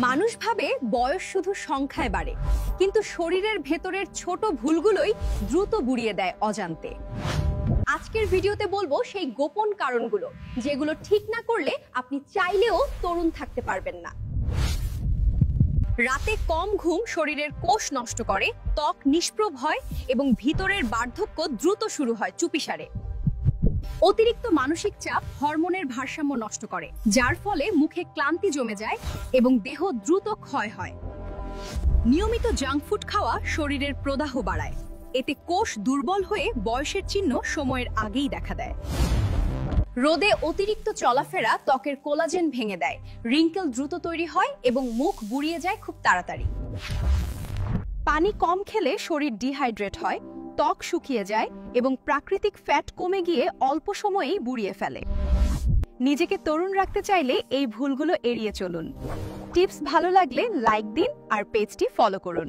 মানুষ ভাবে বয়স শুধু সংখ্যায় বাড়ে, কিন্তু শরীরের ভেতরের ছোট ভুলগুলোই দ্রুত বুড়িয়ে দেয় অজান্তে। আজকের ভিডিওতে বলবো সেই গোপন কারণগুলো, যেগুলো ঠিক না করলে আপনি চাইলেও তরুণ থাকতে পারবেন না। রাতে কম ঘুম শরীরের কোষ নষ্ট করে, ত্বক নিষ্প্রভ হয় এবং ভিতরের বার্ধক্য দ্রুত শুরু হয় চুপিসারে। অতিরিক্ত মানসিক চাপ হরমোনের ভারসাম্য নষ্ট করে, যার ফলে মুখে ক্লান্তি জমে যায় এবং দেহ দ্রুত ক্ষয় হয়। নিয়মিত জাঙ্ক ফুড খাওয়া শরীরের প্রদাহ বাড়ায়, এতে কোষ দুর্বল হয়ে বয়সের চিহ্ন সময়ের আগেই দেখা দেয়। রোদে অতিরিক্ত চলাফেরা ত্বকের কোলাজেন ভেঙে দেয়, রিঙ্কেল দ্রুত তৈরি হয় এবং মুখ বুড়িয়ে যায় খুব তাড়াতাড়ি। পানি কম খেলে শরীর ডিহাইড্রেট হয়, ত্বক শুকিয়ে যায় এবং প্রাকৃতিক ফ্যাট কমে গিয়ে অল্প সময়েই বুড়িয়ে ফেলে। নিজেকে তরুণ রাখতে চাইলে এই ভুলগুলো এড়িয়ে চলুন। টিপস ভালো লাগলে লাইক দিন আর পেজটি ফলো করুন।